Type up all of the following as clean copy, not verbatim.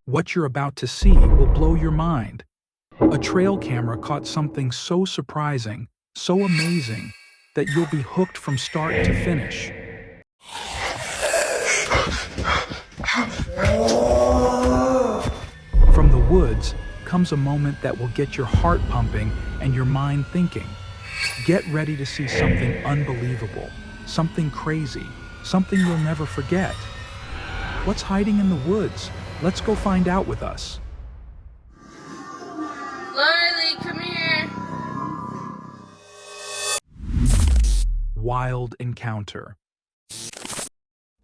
What you're about to see will blow your mind. A trail camera caught something so surprising, so amazing, that you'll be hooked from start to finish. From the woods comes a moment that will get your heart pumping and your mind thinking. Get ready to see something unbelievable, something crazy, something you'll never forget. What's hiding in the woods? Let's go find out with us. Larlie, come here. Wild encounter.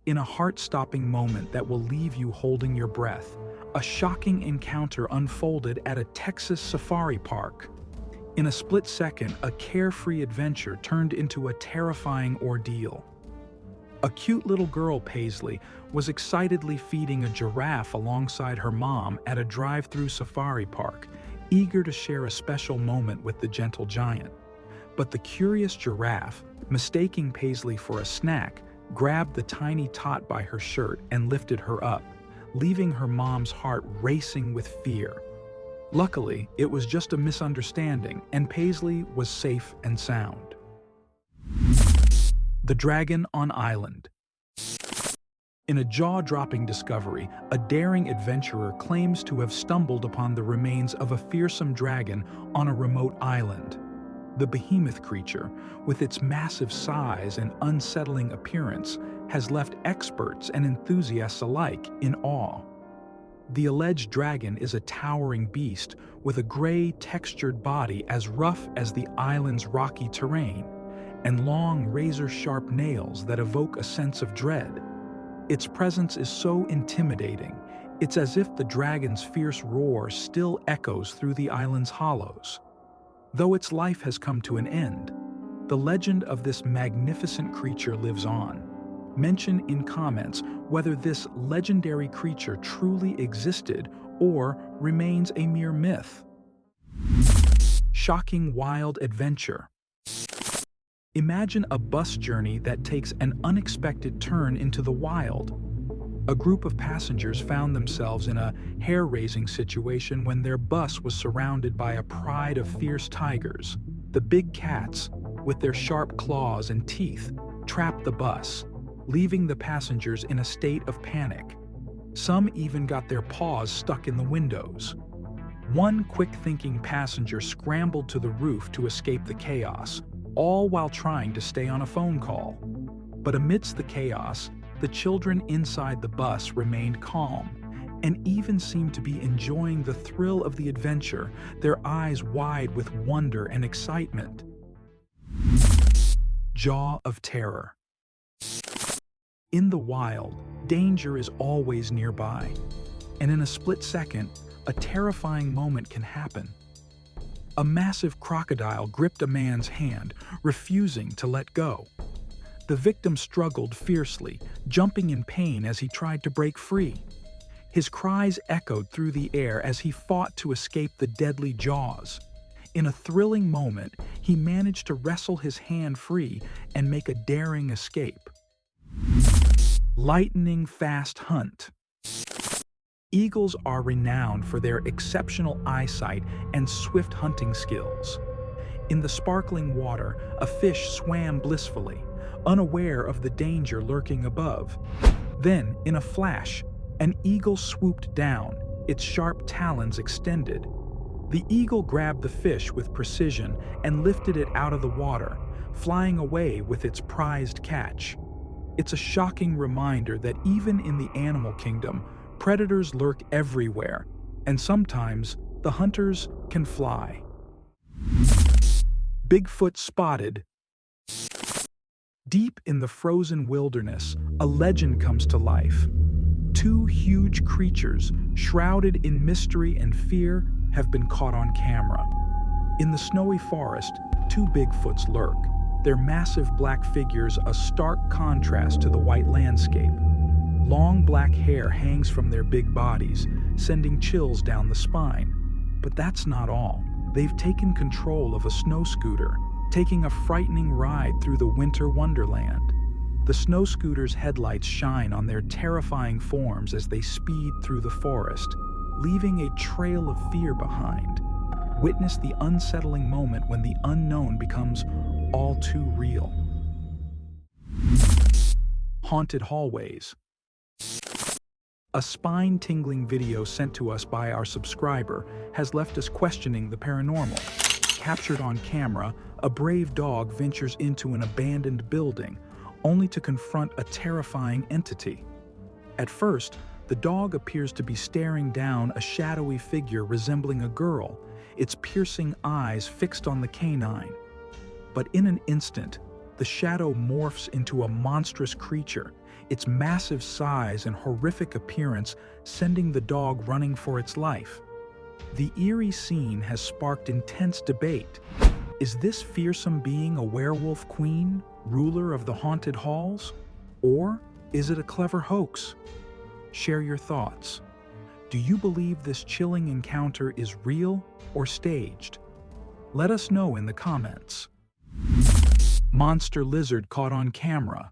In a heart-stopping moment that will leave you holding your breath, a shocking encounter unfolded at a Texas safari park. In a split second, a carefree adventure turned into a terrifying ordeal. A cute little girl, Paisley, was excitedly feeding a giraffe alongside her mom at a drive-through safari park, eager to share a special moment with the gentle giant. But the curious giraffe, mistaking Paisley for a snack, grabbed the tiny tot by her shirt and lifted her up, leaving her mom's heart racing with fear. Luckily, it was just a misunderstanding, and Paisley was safe and sound. The Dragon on Island. In a jaw-dropping discovery, a daring adventurer claims to have stumbled upon the remains of a fearsome dragon on a remote island. The behemoth creature, with its massive size and unsettling appearance, has left experts and enthusiasts alike in awe. The alleged dragon is a towering beast with a gray, textured body as rough as the island's rocky terrain, and long, razor-sharp nails that evoke a sense of dread. Its presence is so intimidating, it's as if the dragon's fierce roar still echoes through the island's hollows. Though its life has come to an end, the legend of this magnificent creature lives on. Mention in comments whether this legendary creature truly existed or remains a mere myth. Shocking wild adventure. Imagine a bus journey that takes an unexpected turn into the wild. A group of passengers found themselves in a hair-raising situation when their bus was surrounded by a pride of fierce tigers. The big cats, with their sharp claws and teeth, trapped the bus, leaving the passengers in a state of panic. Some even got their paws stuck in the windows. One quick-thinking passenger scrambled to the roof to escape the chaos, all while trying to stay on a phone call. But amidst the chaos, the children inside the bus remained calm and even seemed to be enjoying the thrill of the adventure, their eyes wide with wonder and excitement. Jaw of terror. In the wild, danger is always nearby, and in a split second, a terrifying moment can happen. A massive crocodile gripped a man's hand, refusing to let go. The victim struggled fiercely, jumping in pain as he tried to break free. His cries echoed through the air as he fought to escape the deadly jaws. In a thrilling moment, he managed to wrestle his hand free and make a daring escape. Lightning-fast hunt. Eagles are renowned for their exceptional eyesight and swift hunting skills. In the sparkling water, a fish swam blissfully, unaware of the danger lurking above. Then, in a flash, an eagle swooped down, its sharp talons extended. The eagle grabbed the fish with precision and lifted it out of the water, flying away with its prized catch. It's a shocking reminder that even in the animal kingdom, predators lurk everywhere, and sometimes the hunters can fly. Bigfoot spotted. Deep in the frozen wilderness, a legend comes to life. Two huge creatures, shrouded in mystery and fear, have been caught on camera. In the snowy forest, two Bigfoots lurk, their massive black figures a stark contrast to the white landscape. Long black hair hangs from their big bodies, sending chills down the spine. But that's not all. They've taken control of a snow scooter, taking a frightening ride through the winter wonderland. The snow scooter's headlights shine on their terrifying forms as they speed through the forest, leaving a trail of fear behind. Witness the unsettling moment when the unknown becomes all too real. Haunted hallways. A spine-tingling video sent to us by our subscriber has left us questioning the paranormal. Captured on camera, a brave dog ventures into an abandoned building, only to confront a terrifying entity. At first, the dog appears to be staring down a shadowy figure resembling a girl, its piercing eyes fixed on the canine. But in an instant, the shadow morphs into a monstrous creature, its massive size and horrific appearance sending the dog running for its life. The eerie scene has sparked intense debate. Is this fearsome being a werewolf queen, ruler of the haunted halls? Or is it a clever hoax? Share your thoughts. Do you believe this chilling encounter is real or staged? Let us know in the comments. Monster lizard caught on camera.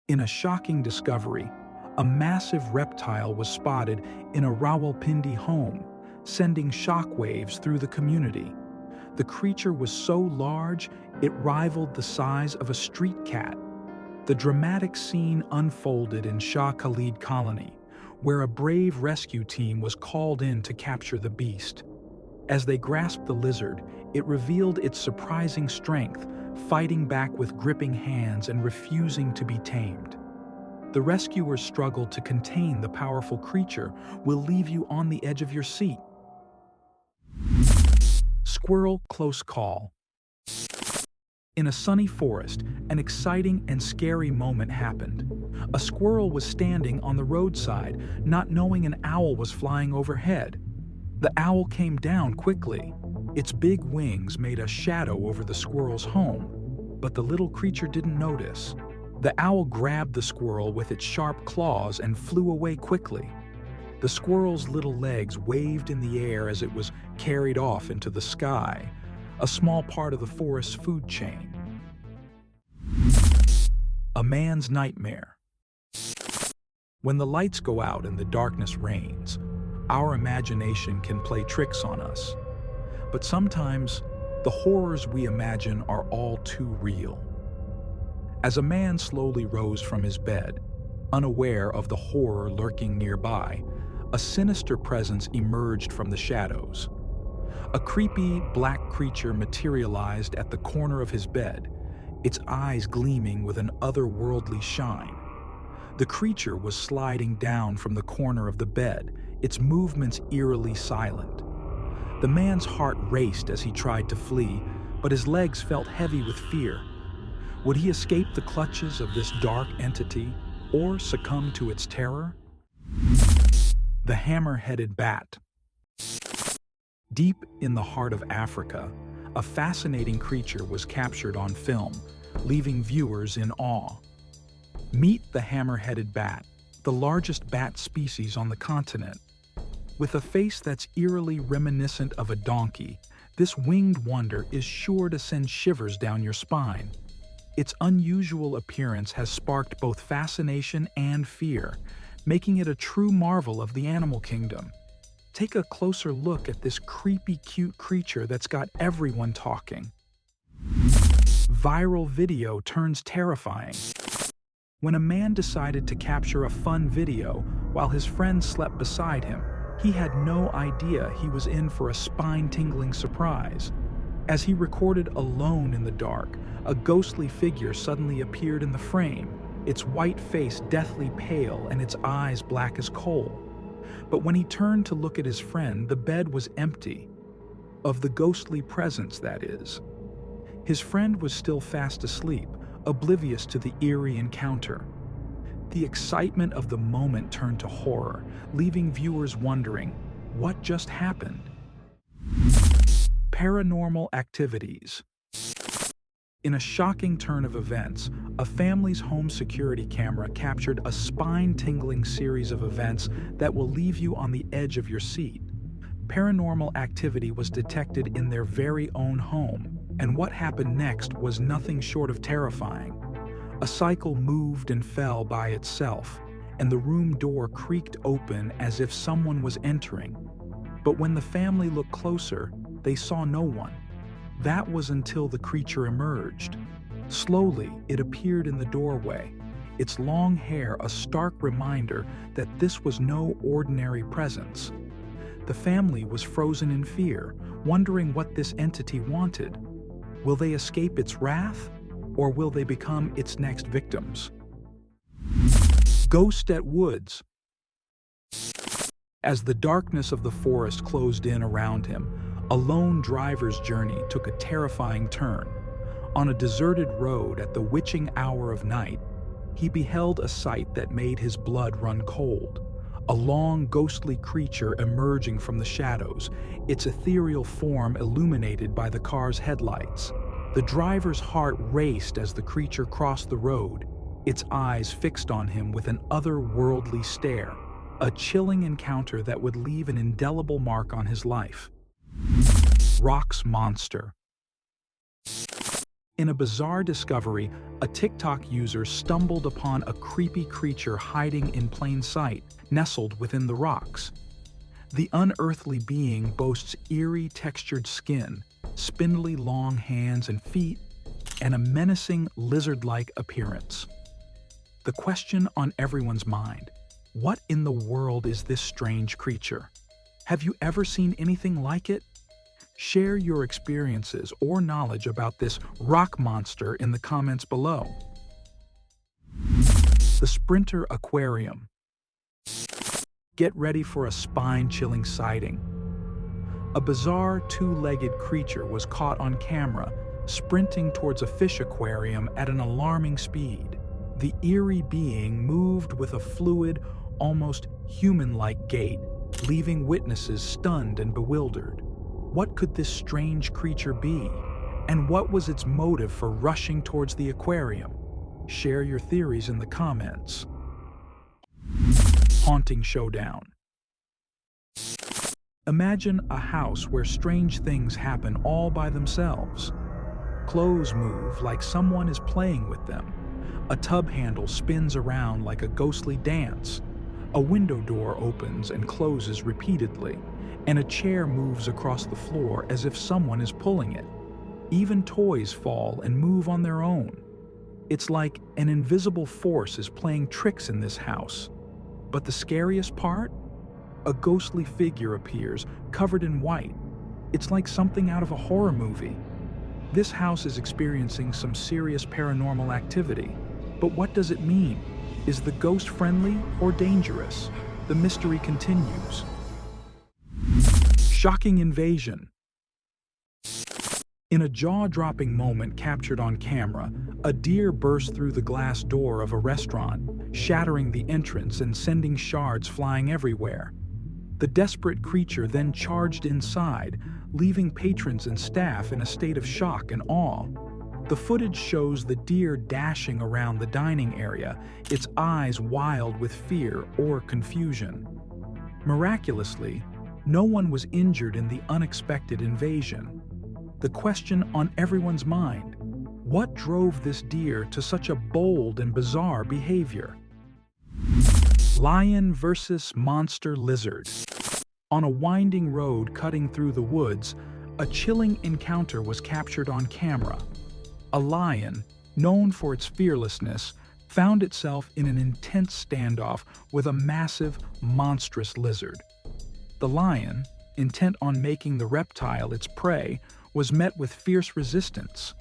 In a shocking discovery, a massive reptile was spotted in a Rawalpindi home, sending shockwaves through the community. The creature was so large, it rivaled the size of a street cat. The dramatic scene unfolded in Shah Khalid Colony, where a brave rescue team was called in to capture the beast. As they grasped the lizard, it revealed its surprising strength, fighting back with gripping hands and refusing to be tamed. The rescuers struggled to contain the powerful creature, will leave you on the edge of your seat. Squirrel close call. In a sunny forest, an exciting and scary moment happened. A squirrel was standing on the roadside, not knowing an owl was flying overhead. The owl came down quickly. Its big wings made a shadow over the squirrel's home, but the little creature didn't notice. The owl grabbed the squirrel with its sharp claws and flew away quickly. The squirrel's little legs waved in the air as it was carried off into the sky, a small part of the forest's food chain. A man's nightmare. When the lights go out and the darkness reigns, our imagination can play tricks on us. But sometimes, the horrors we imagine are all too real. As a man slowly rose from his bed, unaware of the horror lurking nearby, a sinister presence emerged from the shadows. A creepy, black creature materialized at the corner of his bed, its eyes gleaming with an otherworldly shine. The creature was sliding down from the corner of the bed, its movements eerily silent. The man's heart raced as he tried to flee, but his legs felt heavy with fear. Would he escape the clutches of this dark entity, or succumb to its terror? The hammer-headed bat. Deep in the heart of Africa, a fascinating creature was captured on film, leaving viewers in awe. Meet the hammer-headed bat, the largest bat species on the continent. With a face that's eerily reminiscent of a donkey, this winged wonder is sure to send shivers down your spine. Its unusual appearance has sparked both fascination and fear, making it a true marvel of the animal kingdom. Take a closer look at this creepy, cute creature that's got everyone talking. Viral video turns terrifying. When a man decided to capture a fun video while his friend slept beside him, he had no idea he was in for a spine-tingling surprise. As he recorded alone in the dark, a ghostly figure suddenly appeared in the frame, its white face deathly pale and its eyes black as coal. But when he turned to look at his friend, the bed was empty. Of the ghostly presence, that is. His friend was still fast asleep, oblivious to the eerie encounter. The excitement of the moment turned to horror, leaving viewers wondering, what just happened? Paranormal activities. In a shocking turn of events, a family's home security camera captured a spine-tingling series of events that will leave you on the edge of your seat. Paranormal activity was detected in their very own home, and what happened next was nothing short of terrifying. A cycle moved and fell by itself, and the room door creaked open as if someone was entering. But when the family looked closer, they saw no one. That was until the creature emerged. Slowly, it appeared in the doorway, its long hair a stark reminder that this was no ordinary presence. The family was frozen in fear, wondering what this entity wanted. Will they escape its wrath, or will they become its next victims? Ghost at Woods. As the darkness of the forest closed in around him, a lone driver's journey took a terrifying turn. On a deserted road at the witching hour of night, he beheld a sight that made his blood run cold. A long, ghostly creature emerging from the shadows, its ethereal form illuminated by the car's headlights. The driver's heart raced as the creature crossed the road, its eyes fixed on him with an otherworldly stare, a chilling encounter that would leave an indelible mark on his life. Rock's Monster. In a bizarre discovery, a TikTok user stumbled upon a creepy creature hiding in plain sight, nestled within the rocks. The unearthly being boasts eerie textured skin, spindly long hands and feet, and a menacing lizard-like appearance. The question on everyone's mind: what in the world is this strange creature? Have you ever seen anything like it? Share your experiences or knowledge about this rock monster in the comments below. The Sprinter Aquarium. Get ready for a spine-chilling sighting. A bizarre two-legged creature was caught on camera, sprinting towards a fish aquarium at an alarming speed. The eerie being moved with a fluid, almost human-like gait, leaving witnesses stunned and bewildered. What could this strange creature be? And what was its motive for rushing towards the aquarium? Share your theories in the comments. Haunting Showdown. Imagine a house where strange things happen all by themselves. Clothes move like someone is playing with them. A tub handle spins around like a ghostly dance. A window door opens and closes repeatedly, and a chair moves across the floor as if someone is pulling it. Even toys fall and move on their own. It's like an invisible force is playing tricks in this house. But the scariest part? A ghostly figure appears, covered in white. It's like something out of a horror movie. This house is experiencing some serious paranormal activity. But what does it mean? Is the ghost friendly or dangerous? The mystery continues. Shocking invasion. In a jaw-dropping moment captured on camera, a deer burst through the glass door of a restaurant, shattering the entrance and sending shards flying everywhere. The desperate creature then charged inside, leaving patrons and staff in a state of shock and awe. The footage shows the deer dashing around the dining area, its eyes wild with fear or confusion. Miraculously, no one was injured in the unexpected invasion. The question on everyone's mind: what drove this deer to such a bold and bizarre behavior? Lion versus monster lizard. On a winding road cutting through the woods, a chilling encounter was captured on camera. A lion, known for its fearlessness, found itself in an intense standoff with a massive, monstrous lizard. The lion, intent on making the reptile its prey, was met with fierce resistance.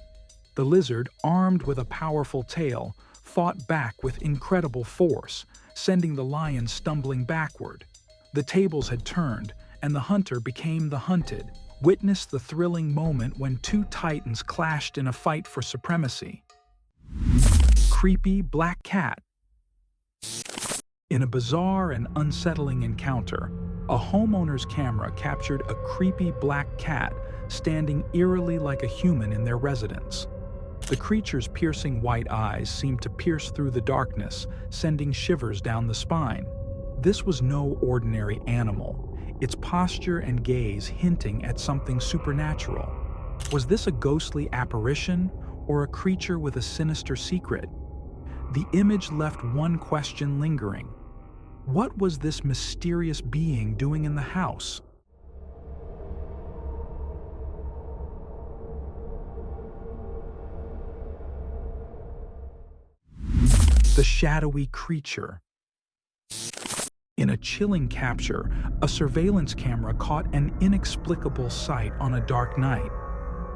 The lizard, armed with a powerful tail, fought back with incredible force, sending the lion stumbling backward. The tables had turned, and the hunter became the hunted. Witness the thrilling moment when two titans clashed in a fight for supremacy. Creepy black cat. In a bizarre and unsettling encounter, a homeowner's camera captured a creepy black cat standing eerily like a human in their residence. The creature's piercing white eyes seemed to pierce through the darkness, sending shivers down the spine. This was no ordinary animal, its posture and gaze hinting at something supernatural. Was this a ghostly apparition or a creature with a sinister secret? the image left one question lingering. What was this mysterious being doing in the house? The shadowy creature. In a chilling capture, a surveillance camera caught an inexplicable sight on a dark night.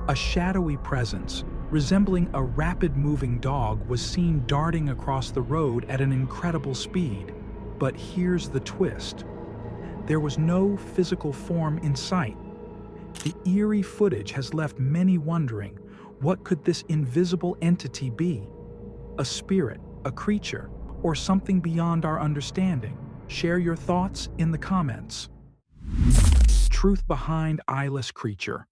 A shadowy presence, resembling a rapid-moving dog, was seen darting across the road at an incredible speed. But here's the twist. There was no physical form in sight. The eerie footage has left many wondering, what could this invisible entity be? A spirit, a creature, or something beyond our understanding? Share your thoughts in the comments. Truth behind eyeless creature.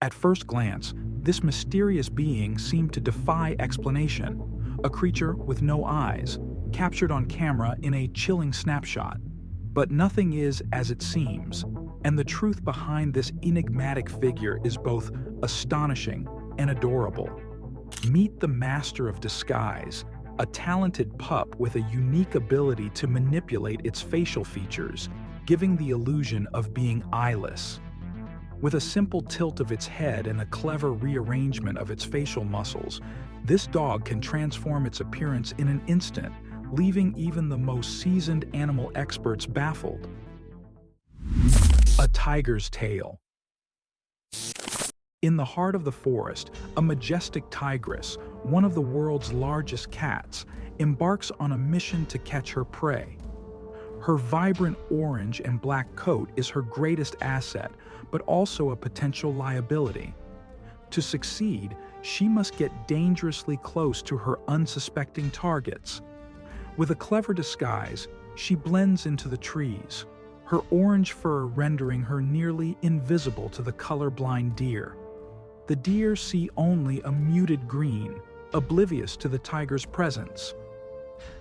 At first glance, this mysterious being seemed to defy explanation. A creature with no eyes, captured on camera in a chilling snapshot. But nothing is as it seems, and the truth behind this enigmatic figure is both astonishing and adorable. Meet the master of disguise, a talented pup with a unique ability to manipulate its facial features, giving the illusion of being eyeless. With a simple tilt of its head and a clever rearrangement of its facial muscles, this dog can transform its appearance in an instant, leaving even the most seasoned animal experts baffled. A tiger's tail. In the heart of the forest, a majestic tigress, one of the world's largest cats, embarks on a mission to catch her prey. Her vibrant orange and black coat is her greatest asset, but also a potential liability. To succeed, she must get dangerously close to her unsuspecting targets. With a clever disguise, she blends into the trees, her orange fur rendering her nearly invisible to the colorblind deer. The deer see only a muted green, oblivious to the tiger's presence.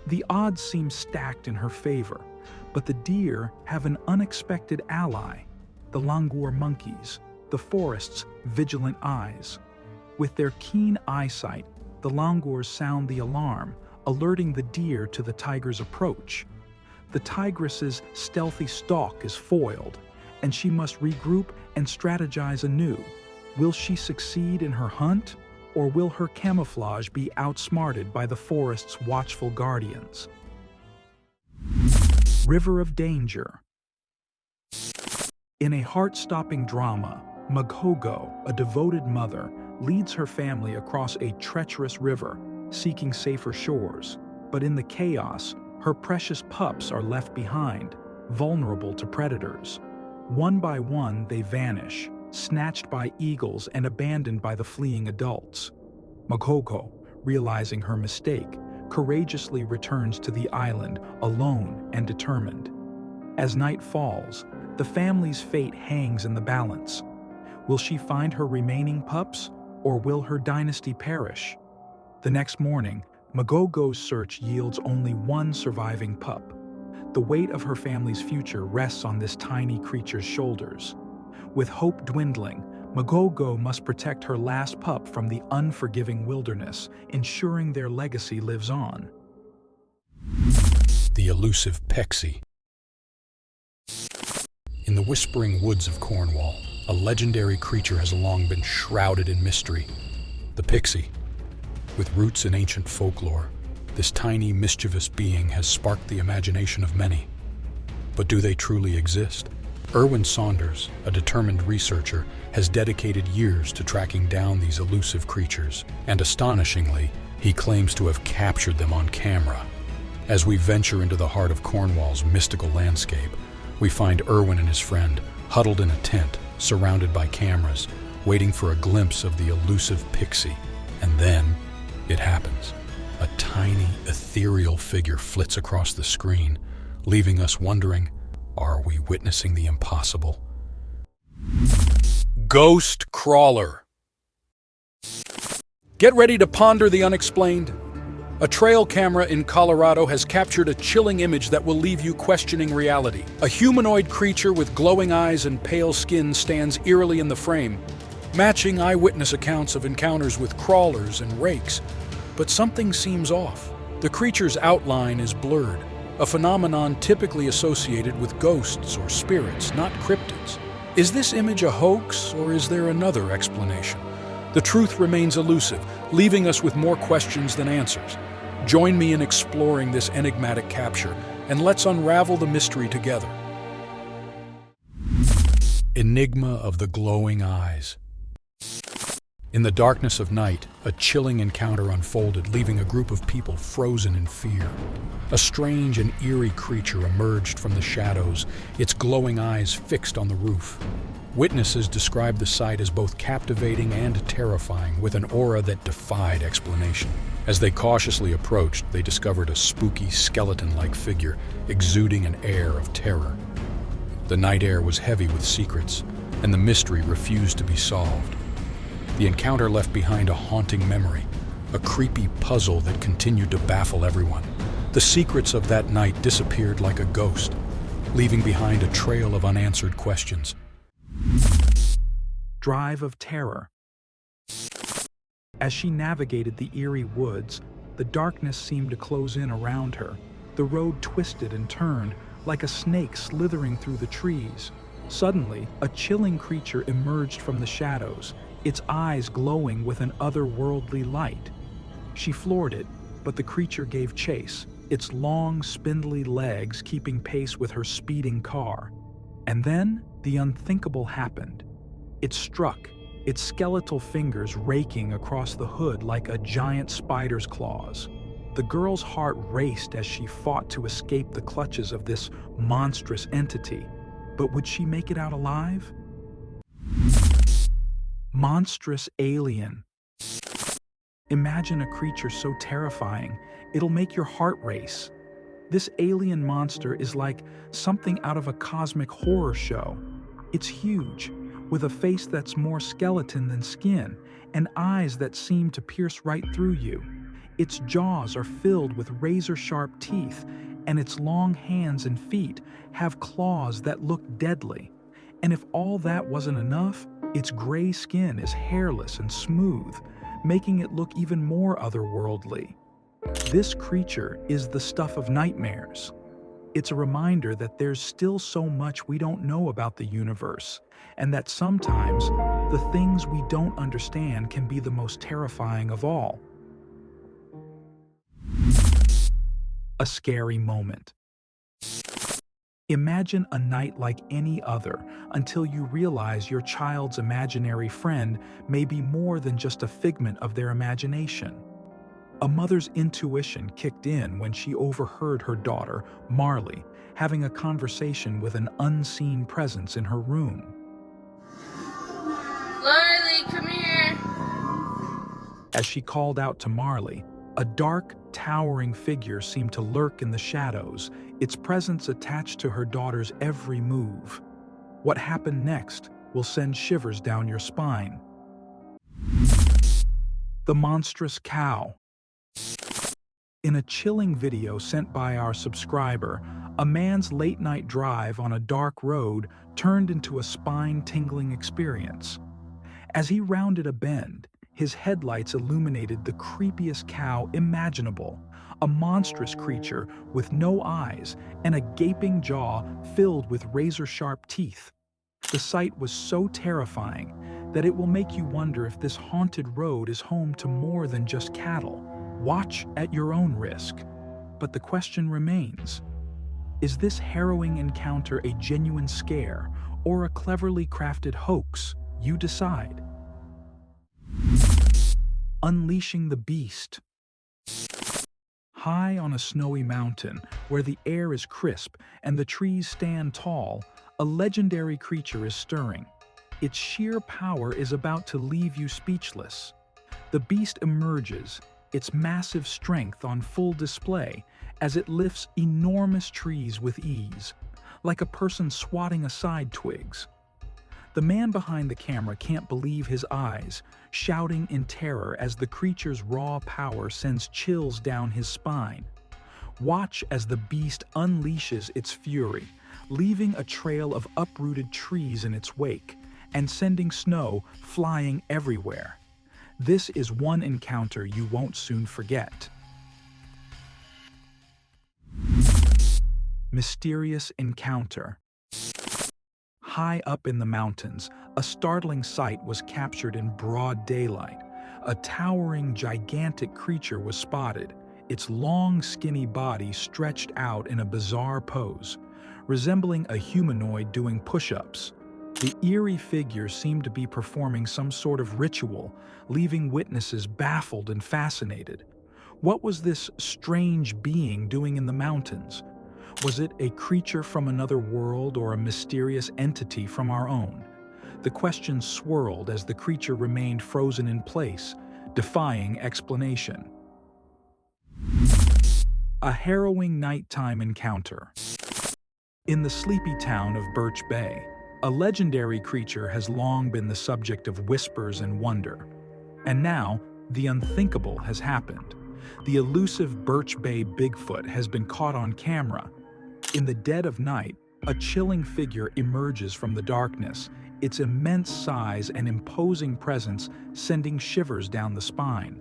The odds seem stacked in her favor, but the deer have an unexpected ally, the langur monkeys, the forest's vigilant eyes. With their keen eyesight, the langurs sound the alarm, alerting the deer to the tiger's approach. The tigress's stealthy stalk is foiled, and she must regroup and strategize anew. Will she succeed in her hunt, or will her camouflage be outsmarted by the forest's watchful guardians? River of Danger. In a heart-stopping drama, Maghogo, a devoted mother, leads her family across a treacherous river, seeking safer shores. But in the chaos, her precious pups are left behind, vulnerable to predators. One by one, they vanish, snatched by eagles and abandoned by the fleeing adults. Maghogo, realizing her mistake, courageously returns to the island, alone and determined. As night falls, the family's fate hangs in the balance. Will she find her remaining pups, or will her dynasty perish? The next morning, Maghogo's search yields only one surviving pup. The weight of her family's future rests on this tiny creature's shoulders. With hope dwindling, Maghogo must protect her last pup from the unforgiving wilderness, ensuring their legacy lives on. The elusive Pixie. In the whispering woods of Cornwall, a legendary creature has long been shrouded in mystery. The Pixie. With roots in ancient folklore, this tiny, mischievous being has sparked the imagination of many. But do they truly exist? Erwin Saunders, a determined researcher, has dedicated years to tracking down these elusive creatures, and astonishingly, he claims to have captured them on camera. As we venture into the heart of Cornwall's mystical landscape, we find Erwin and his friend huddled in a tent, surrounded by cameras, waiting for a glimpse of the elusive Pixie. And then, it happens. A tiny, ethereal figure flits across the screen, leaving us wondering, are we witnessing the impossible? Ghost Crawler. Get ready to ponder the unexplained. A trail camera in Colorado has captured a chilling image that will leave you questioning reality. A humanoid creature with glowing eyes and pale skin stands eerily in the frame, matching eyewitness accounts of encounters with crawlers and rakes. but something seems off. The creature's outline is blurred, a phenomenon typically associated with ghosts or spirits, not cryptids. Is this image a hoax, or is there another explanation? The truth remains elusive, leaving us with more questions than answers. Join me in exploring this enigmatic capture, and let's unravel the mystery together. Enigma of the glowing eyes. In the darkness of night, a chilling encounter unfolded, leaving a group of people frozen in fear. A strange and eerie creature emerged from the shadows, its glowing eyes fixed on the roof. Witnesses described the sight as both captivating and terrifying, with an aura that defied explanation. As they cautiously approached, they discovered a spooky, skeleton-like figure, exuding an air of terror. The night air was heavy with secrets, and the mystery refused to be solved. The encounter left behind a haunting memory, a creepy puzzle that continued to baffle everyone. The secrets of that night disappeared like a ghost, leaving behind a trail of unanswered questions. Drive of terror. As she navigated the eerie woods, the darkness seemed to close in around her. The road twisted and turned, like a snake slithering through the trees. Suddenly, a chilling creature emerged from the shadows, its eyes glowing with an otherworldly light. She floored it, but the creature gave chase, its long, spindly legs keeping pace with her speeding car. And then, the unthinkable happened. It struck, its skeletal fingers raking across the hood like a giant spider's claws. The girl's heart raced as she fought to escape the clutches of this monstrous entity. But would she make it out alive? Monstrous alien. Imagine a creature so terrifying, it'll make your heart race. This alien monster is like something out of a cosmic horror show. It's huge, with a face that's more skeleton than skin, and eyes that seem to pierce right through you. Its jaws are filled with razor-sharp teeth, and its long hands and feet have claws that look deadly. And if all that wasn't enough, its gray skin is hairless and smooth, making it look even more otherworldly. This creature is the stuff of nightmares. It's a reminder that there's still so much we don't know about the universe, and that sometimes the things we don't understand can be the most terrifying of all. A scary moment. Imagine a night like any other until you realize your child's imaginary friend may be more than just a figment of their imagination. A mother's intuition kicked in when she overheard her daughter, Marley, having a conversation with an unseen presence in her room. Marley, come here. As she called out to Marley, a dark, towering figure seemed to lurk in the shadows, its presence attached to her daughter's every move. What happened next will send shivers down your spine. The monstrous cow. In a chilling video sent by our subscriber, a man's late-night drive on a dark road turned into a spine-tingling experience. As he rounded a bend, his headlights illuminated the creepiest cow imaginable, a monstrous creature with no eyes and a gaping jaw filled with razor-sharp teeth. The sight was so terrifying that it will make you wonder if this haunted road is home to more than just cattle. Watch at your own risk. But the question remains, is this harrowing encounter a genuine scare or a cleverly crafted hoax? You decide. Unleashing the beast. High on a snowy mountain, where the air is crisp and the trees stand tall, a legendary creature is stirring. Its sheer power is about to leave you speechless. The beast emerges, its massive strength on full display, as it lifts enormous trees with ease, like a person swatting aside twigs. The man behind the camera can't believe his eyes, shouting in terror as the creature's raw power sends chills down his spine. Watch as the beast unleashes its fury, leaving a trail of uprooted trees in its wake and sending snow flying everywhere. This is one encounter you won't soon forget. Mysterious encounter. High up in the mountains, a startling sight was captured in broad daylight. A towering, gigantic creature was spotted, its long, skinny body stretched out in a bizarre pose, resembling a humanoid doing push-ups. The eerie figure seemed to be performing some sort of ritual, leaving witnesses baffled and fascinated. What was this strange being doing in the mountains? Was it a creature from another world or a mysterious entity from our own? The questions swirled as the creature remained frozen in place, defying explanation. A harrowing nighttime encounter. In the sleepy town of Birch Bay, a legendary creature has long been the subject of whispers and wonder. And now, the unthinkable has happened. The elusive Birch Bay Bigfoot has been caught on camera. In the dead of night, a chilling figure emerges from the darkness, its immense size and imposing presence sending shivers down the spine.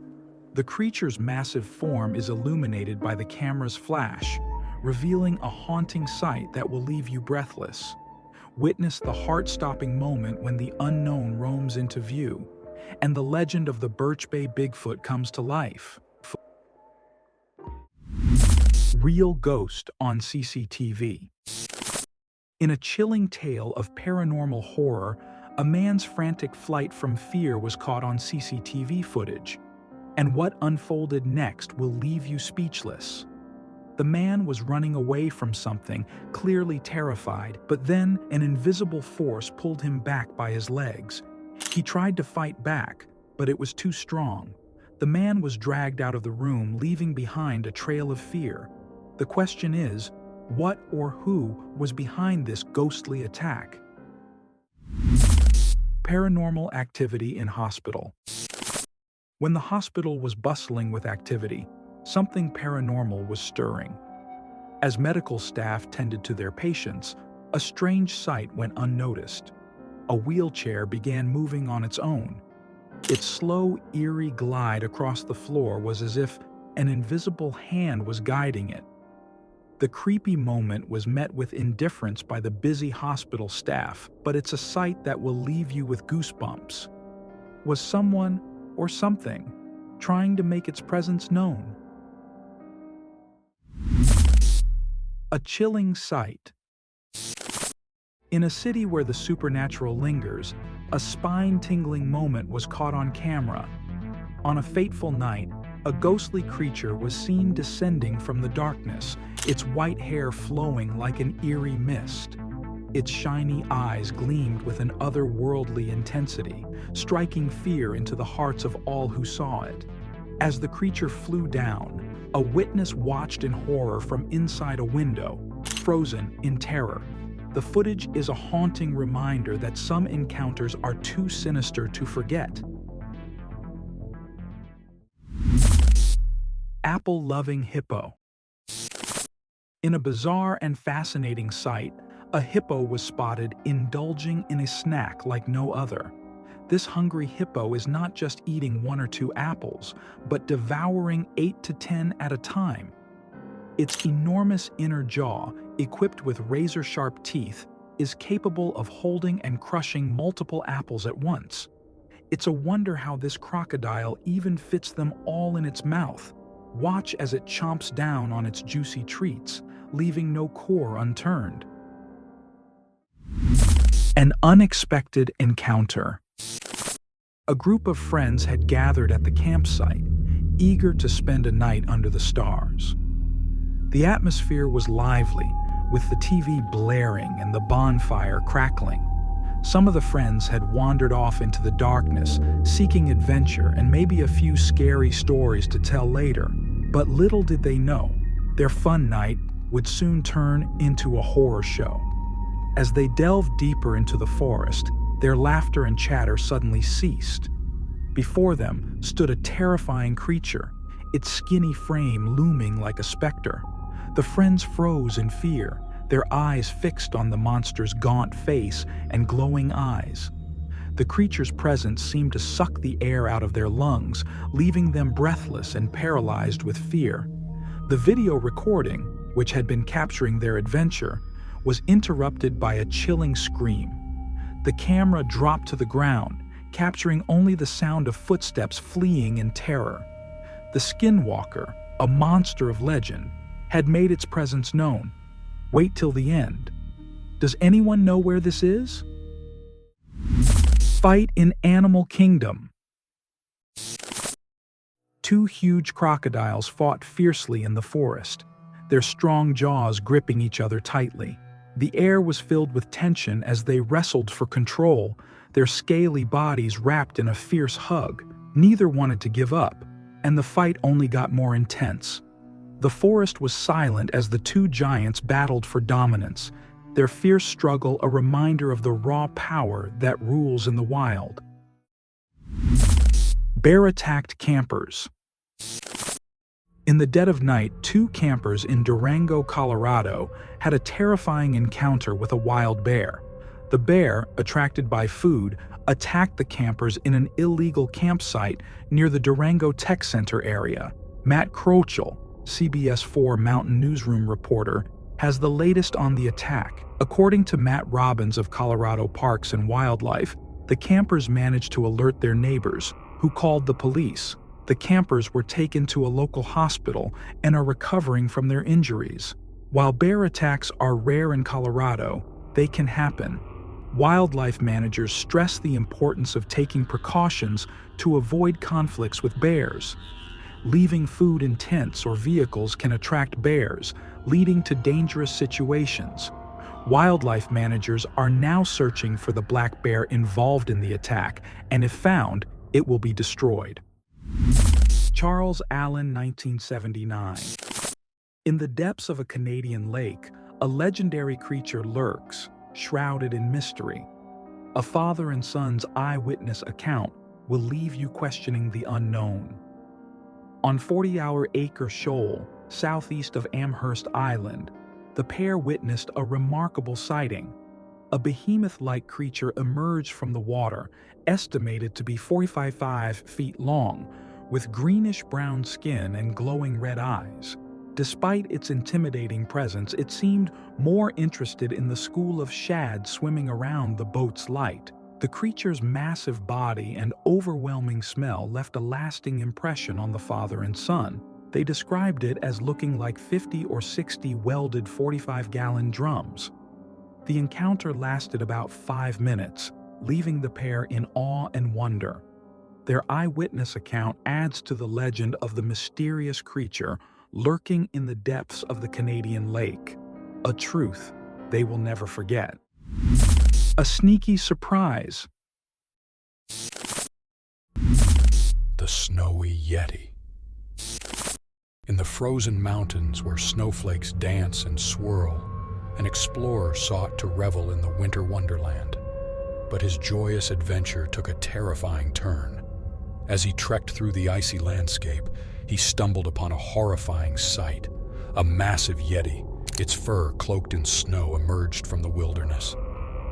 The creature's massive form is illuminated by the camera's flash, revealing a haunting sight that will leave you breathless. Witness the heart-stopping moment when the unknown roams into view, and the legend of the Birch Bay Bigfoot comes to life. Real ghost on CCTV. In a chilling tale of paranormal horror, a man's frantic flight from fear was caught on CCTV footage. And what unfolded next will leave you speechless. The man was running away from something, clearly terrified, but then an invisible force pulled him back by his legs. He tried to fight back, but it was too strong. The man was dragged out of the room, leaving behind a trail of fear. The question is, what or who was behind this ghostly attack? Paranormal activity in hospital. When the hospital was bustling with activity, something paranormal was stirring. As medical staff tended to their patients, a strange sight went unnoticed. A wheelchair began moving on its own. Its slow, eerie glide across the floor was as if an invisible hand was guiding it. The creepy moment was met with indifference by the busy hospital staff, but it's a sight that will leave you with goosebumps. Was someone, or something, trying to make its presence known? A chilling sight. In a city where the supernatural lingers, a spine-tingling moment was caught on camera. On a fateful night, a ghostly creature was seen descending from the darkness, its white hair flowing like an eerie mist. Its shiny eyes gleamed with an otherworldly intensity, striking fear into the hearts of all who saw it. As the creature flew down, a witness watched in horror from inside a window, frozen in terror. The footage is a haunting reminder that some encounters are too sinister to forget. Apple-loving hippo. In a bizarre and fascinating sight, a hippo was spotted indulging in a snack like no other. This hungry hippo is not just eating 1 or 2 apples, but devouring 8 to 10 at a time. Its enormous inner jaw, equipped with razor-sharp teeth, is capable of holding and crushing multiple apples at once. It's a wonder how this crocodile even fits them all in its mouth. Watch as it chomps down on its juicy treats, leaving no core unturned. An unexpected encounter. A group of friends had gathered at the campsite, eager to spend a night under the stars. The atmosphere was lively, with the TV blaring and the bonfire crackling. Some of the friends had wandered off into the darkness, seeking adventure and maybe a few scary stories to tell later. But little did they know, their fun night would soon turn into a horror show. As they delved deeper into the forest, their laughter and chatter suddenly ceased. Before them stood a terrifying creature, its skinny frame looming like a specter. The friends froze in fear, their eyes fixed on the monster's gaunt face and glowing eyes. The creature's presence seemed to suck the air out of their lungs, leaving them breathless and paralyzed with fear. The video recording, which had been capturing their adventure, was interrupted by a chilling scream. The camera dropped to the ground, capturing only the sound of footsteps fleeing in terror. The Skinwalker, a monster of legend, had made its presence known. Wait till the end. Does anyone know where this is? Fight in Animal Kingdom. Two huge crocodiles fought fiercely in the forest, their strong jaws gripping each other tightly. The air was filled with tension as they wrestled for control, their scaly bodies wrapped in a fierce hug. Neither wanted to give up, and the fight only got more intense. The forest was silent as the two giants battled for dominance, their fierce struggle a reminder of the raw power that rules in the wild. Bear-attacked campers. In the dead of night, two campers in Durango, Colorado, had a terrifying encounter with a wild bear. The bear, attracted by food, attacked the campers in an illegal campsite near the Durango Tech Center area. Matt Crocodile, CBS 4 Mountain Newsroom reporter, has the latest on the attack. According to Matt Robbins of Colorado Parks and Wildlife, the campers managed to alert their neighbors, who called the police. The campers were taken to a local hospital and are recovering from their injuries. While bear attacks are rare in Colorado, they can happen. Wildlife managers stress the importance of taking precautions to avoid conflicts with bears. Leaving food in tents or vehicles can attract bears, leading to dangerous situations. Wildlife managers are now searching for the black bear involved in the attack, and if found, it will be destroyed. Charles Allen, 1979. In the depths of a Canadian lake, a legendary creature lurks, shrouded in mystery. A father and son's eyewitness account will leave you questioning the unknown. On 40-hour Acre Shoal, southeast of Amherst Island, the pair witnessed a remarkable sighting. A behemoth-like creature emerged from the water, estimated to be 45 feet long, with greenish-brown skin and glowing red eyes. Despite its intimidating presence, it seemed more interested in the school of shad swimming around the boat's light. The creature's massive body and overwhelming smell left a lasting impression on the father and son. They described it as looking like 50 or 60 welded 45-gallon drums. The encounter lasted about 5 minutes, leaving the pair in awe and wonder. Their eyewitness account adds to the legend of the mysterious creature lurking in the depths of the Canadian lake, a truth they will never forget. A sneaky surprise. The snowy Yeti. In the frozen mountains where snowflakes dance and swirl, an explorer sought to revel in the winter wonderland. But his joyous adventure took a terrifying turn. As he trekked through the icy landscape, he stumbled upon a horrifying sight. A massive Yeti, its fur cloaked in snow, emerged from the wilderness.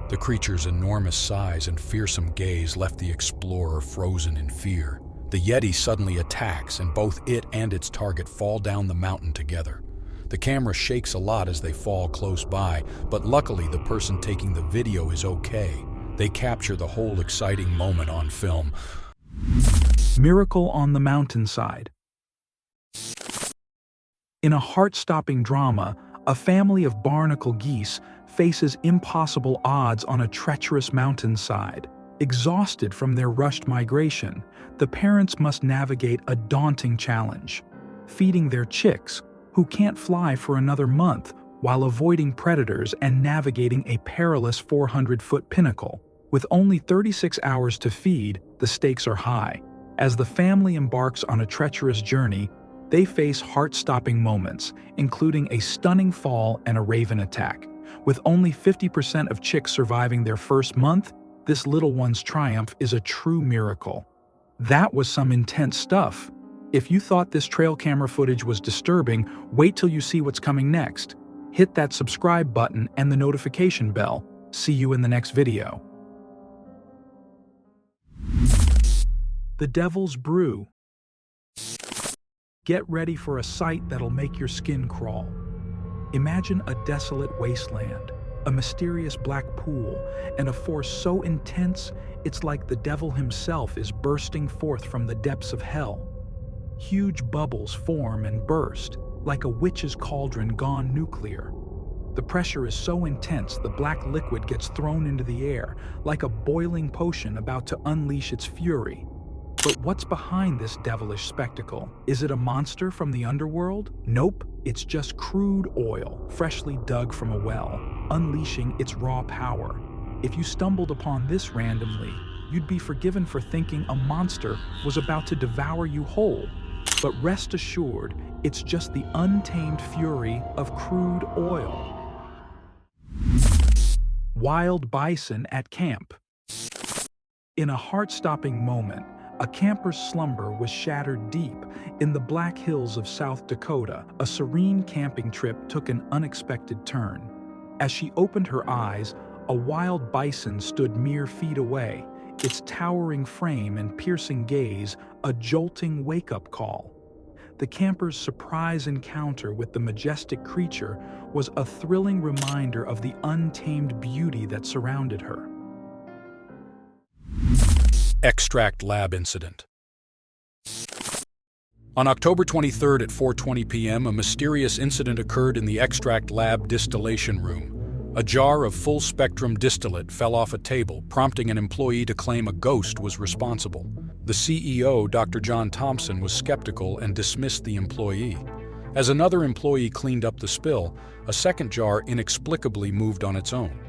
The creature's enormous size and fearsome gaze left the explorer frozen in fear. The Yeti suddenly attacks, and both it and its target fall down the mountain together. The camera shakes a lot as they fall close by, but luckily the person taking the video is okay. They capture the whole exciting moment on film. Miracle on the Mountainside. In a heart-stopping drama, a family of barnacle geese faces impossible odds on a treacherous mountainside. Exhausted from their rushed migration, the parents must navigate a daunting challenge, feeding their chicks, who can't fly for another month, while avoiding predators and navigating a perilous 400-foot pinnacle. With only 36 hours to feed, the stakes are high. As the family embarks on a treacherous journey, they face heart-stopping moments, including a stunning fall and a raven attack. With only 50% of chicks surviving their first month, this little one's triumph is a true miracle. That was some intense stuff. If you thought this trail camera footage was disturbing, wait till you see what's coming next. Hit that subscribe button and the notification bell. See you in the next video. The Devil's Brew. Get ready for a sight that'll make your skin crawl. Imagine a desolate wasteland, a mysterious black pool, and a force so intense it's like the devil himself is bursting forth from the depths of hell. Huge bubbles form and burst, like a witch's cauldron gone nuclear. The pressure is so intense the black liquid gets thrown into the air, like a boiling potion about to unleash its fury. But what's behind this devilish spectacle? Is it a monster from the underworld? Nope, it's just crude oil, freshly dug from a well, unleashing its raw power. If you stumbled upon this randomly, you'd be forgiven for thinking a monster was about to devour you whole. But rest assured, it's just the untamed fury of crude oil. Wild bison at camp. In a heart-stopping moment, a camper's slumber was shattered deep in the Black Hills of South Dakota. A serene camping trip took an unexpected turn. As she opened her eyes, a wild bison stood mere feet away, its towering frame and piercing gaze a jolting wake-up call. The camper's surprise encounter with the majestic creature was a thrilling reminder of the untamed beauty that surrounded her. Extract Lab Incident. On October 23rd at 4:20 p.m., a mysterious incident occurred in the Extract Lab distillation room. A jar of full-spectrum distillate fell off a table, prompting an employee to claim a ghost was responsible. The CEO, Dr. John Thompson, was skeptical and dismissed the employee. As another employee cleaned up the spill, a second jar inexplicably moved on its own.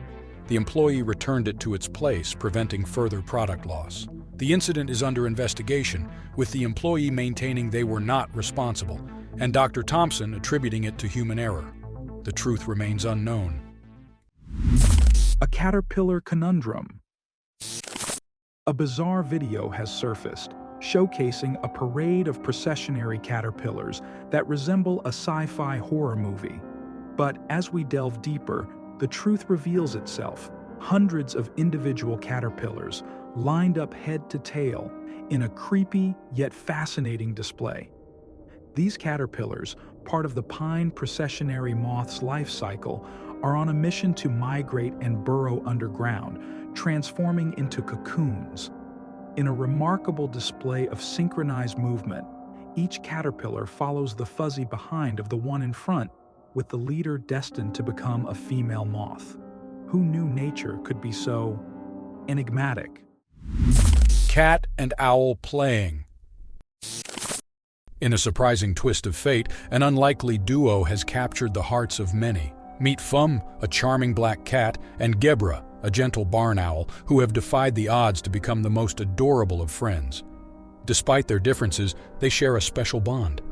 The employee returned it to its place, preventing further product loss. The incident is under investigation, with the employee maintaining they were not responsible, and Dr. Thompson attributing it to human error. The truth remains unknown. A caterpillar conundrum. A bizarre video has surfaced, showcasing a parade of processionary caterpillars that resemble a sci-fi horror movie. But as we delve deeper, the truth reveals itself. Hundreds of individual caterpillars lined up head to tail in a creepy yet fascinating display. These caterpillars, part of the pine processionary moth's life cycle, are on a mission to migrate and burrow underground, transforming into cocoons. In a remarkable display of synchronized movement, each caterpillar follows the fuzzy behind of the one in front, with the leader destined to become a female moth. Who knew nature could be so enigmatic? Cat and owl playing. In a surprising twist of fate, an unlikely duo has captured the hearts of many. Meet Fum, a charming black cat, and Gebra, a gentle barn owl, who have defied the odds to become the most adorable of friends. Despite their differences, they share a special bond.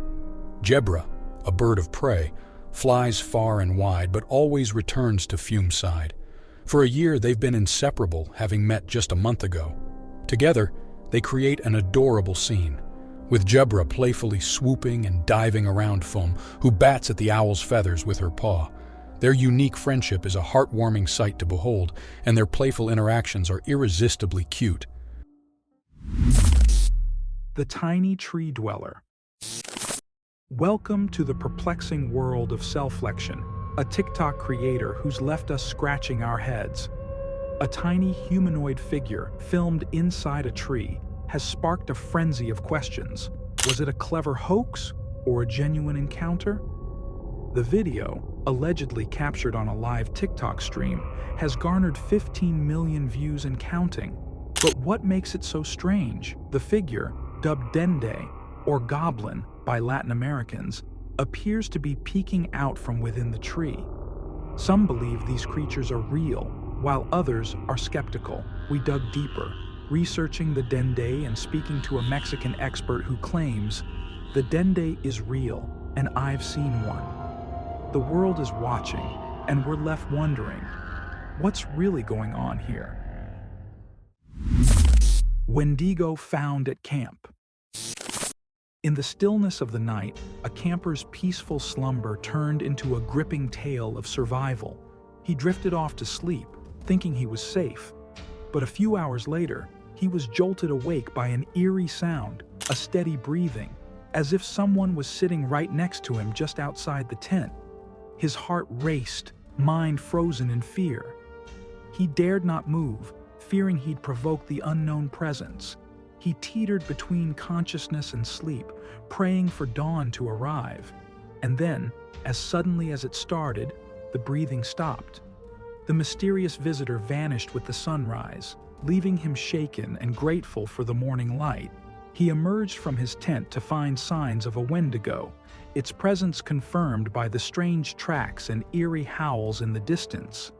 Gebra, a bird of prey, flies far and wide but always returns to Fume's side. For a year, they've been inseparable, having met just a month ago. Together, they create an adorable scene, with Gebra playfully swooping and diving around Fum, who bats at the owl's feathers with her paw. Their unique friendship is a heartwarming sight to behold, and their playful interactions are irresistibly cute. The tiny tree dweller. Welcome to the perplexing world of Selflection, a TikTok creator who's left us scratching our heads. A tiny humanoid figure filmed inside a tree has sparked a frenzy of questions. Was it a clever hoax or a genuine encounter? The video, allegedly captured on a live TikTok stream, has garnered 15 million views and counting. But what makes it so strange? The figure, dubbed Dende, or Goblin by Latin Americans, appears to be peeking out from within the tree. Some believe these creatures are real, while others are skeptical. We dug deeper, researching the Dende and speaking to a Mexican expert who claims, "The Dende is real, and I've seen one." The world is watching, and we're left wondering, what's really going on here? Windigo found at camp. In the stillness of the night, a camper's peaceful slumber turned into a gripping tale of survival. He drifted off to sleep, thinking he was safe. But a few hours later, he he was jolted awake by an eerie sound, a steady breathing, as if someone was sitting right next to him just outside the tent. His heart raced, mind frozen in fear. He dared not move, fearing he'd provoke the unknown presence. He teetered between consciousness and sleep, praying for dawn to arrive. And then, as suddenly as it started, the breathing stopped. The mysterious visitor vanished with the sunrise, leaving him shaken and grateful for the morning light. He emerged from his tent to find signs of a Windigo, its presence confirmed by the strange tracks and eerie howls in the distance.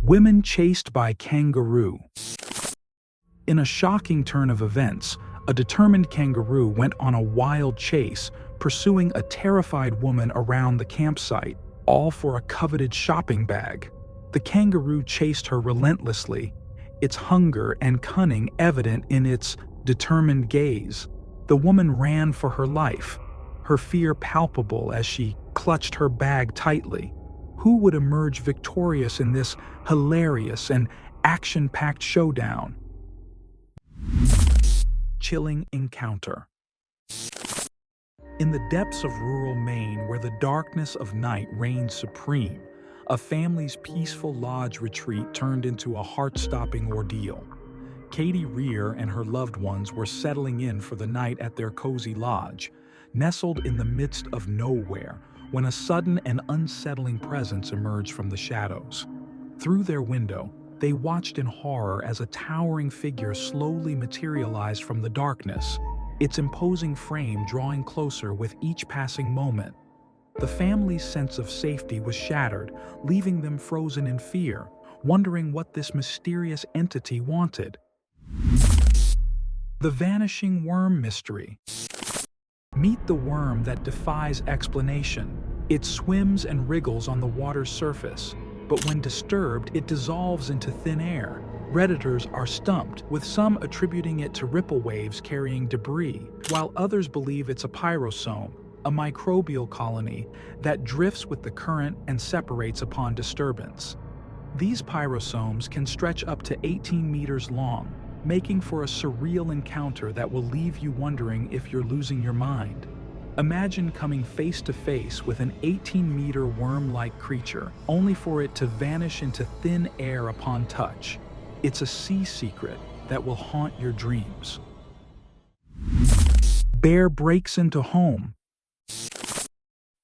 Women chased by kangaroo. In a shocking turn of events, a determined kangaroo went on a wild chase, pursuing a terrified woman around the campsite, all for a coveted shopping bag. The kangaroo chased her relentlessly, its hunger and cunning evident in its determined gaze. The woman ran for her life, her fear palpable as she clutched her bag tightly. Who would emerge victorious in this hilarious and action-packed showdown? Chilling encounter. In the depths of rural Maine, where the darkness of night reigned supreme, a family's peaceful lodge retreat turned into a heart-stopping ordeal. Katie Rear and her loved ones were settling in for the night at their cozy lodge, nestled in the midst of nowhere, when a sudden and unsettling presence emerged from the shadows. Through their window, they watched in horror as a towering figure slowly materialized from the darkness, its imposing frame drawing closer with each passing moment. The family's sense of safety was shattered, leaving them frozen in fear, wondering what this mysterious entity wanted. The Vanishing Worm Mystery. Meet the worm that defies explanation. It swims and wriggles on the water's surface, but when disturbed, it dissolves into thin air. Redditors are stumped, with some attributing it to ripple waves carrying debris, while others believe it's a pyrosome, a microbial colony that drifts with the current and separates upon disturbance. These pyrosomes can stretch up to 18 meters long, making for a surreal encounter that will leave you wondering if you're losing your mind. Imagine coming face to face with an 18-meter worm-like creature, only for it to vanish into thin air upon touch. It's a sea secret that will haunt your dreams. Bear breaks into home.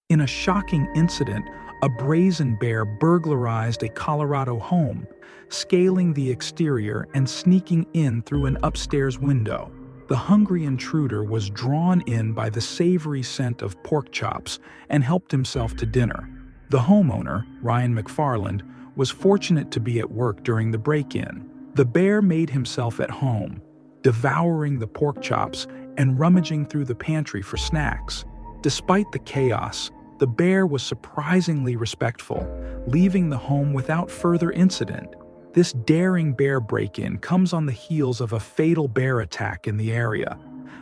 In a shocking incident, a brazen bear burglarized a Colorado home, scaling the exterior and sneaking in through an upstairs window. The hungry intruder was drawn in by the savory scent of pork chops and helped himself to dinner. The homeowner, Ryan McFarland, was fortunate to be at work during the break-in. The bear made himself at home, devouring the pork chops and rummaging through the pantry for snacks. Despite the chaos, the bear was surprisingly respectful, leaving the home without further incident. This daring bear break-in comes on the heels of a fatal bear attack in the area.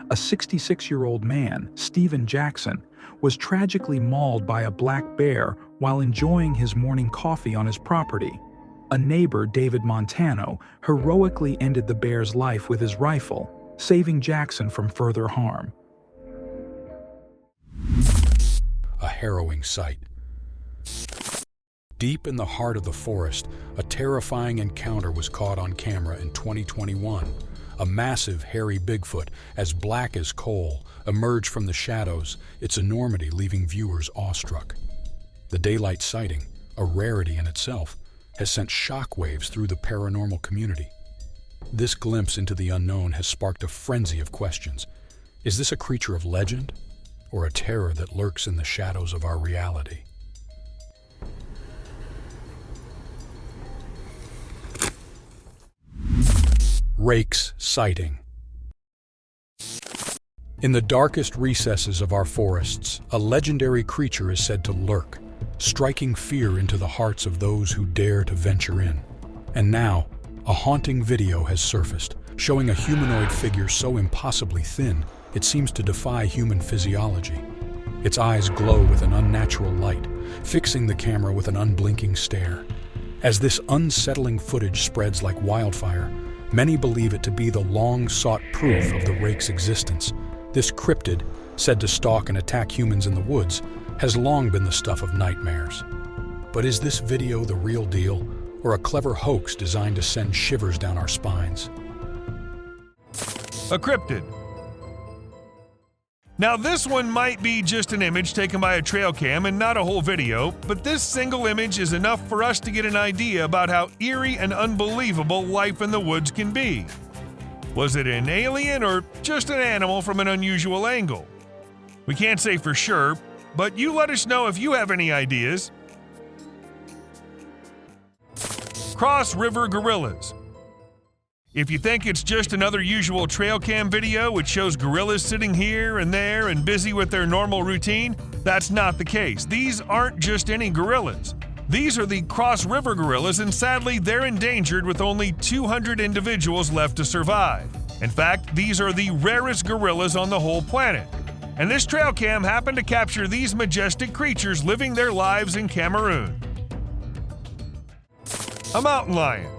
A 66-year-old man, Stephen Jackson, was tragically mauled by a black bear while enjoying his morning coffee on his property. A neighbor, David Montano, heroically ended the bear's life with his rifle, saving Jackson from further harm. A harrowing sight. Deep in the heart of the forest, a terrifying encounter was caught on camera in 2021. A massive, hairy Bigfoot, as black as coal, emerged from the shadows, its enormity leaving viewers awestruck. The daylight sighting, a rarity in itself, has sent shockwaves through the paranormal community. This glimpse into the unknown has sparked a frenzy of questions. Is this a creature of legend, or a terror that lurks in the shadows of our reality? Rake's sighting. In the darkest recesses of our forests, a legendary creature is said to lurk, striking fear into the hearts of those who dare to venture in. And now, a haunting video has surfaced, showing a humanoid figure so impossibly thin, it seems to defy human physiology. Its eyes glow with an unnatural light, fixing the camera with an unblinking stare. As this unsettling footage spreads like wildfire, Many believe it to be the long-sought proof of the rake's existence. This cryptid, said to stalk and attack humans in the woods, has long been the stuff of nightmares. But is this video the real deal, or a clever hoax designed to send shivers down our spines? A cryptid. Now this one might be just an image taken by a trail cam and not a whole video, but this single image is enough for us to get an idea about how eerie and unbelievable life in the woods can be. Was it an alien or just an animal from an unusual angle? We can't say for sure, but you let us know if you have any ideas. Cross River Gorillas. If you think it's just another usual trail cam video which shows gorillas sitting here and there and busy with their normal routine, that's not the case. These aren't just any gorillas. These are the Cross River gorillas, and sadly they're endangered with only 200 individuals left to survive. In fact, these are the rarest gorillas on the whole planet. And this trail cam happened to capture these majestic creatures living their lives in Cameroon. A mountain lion.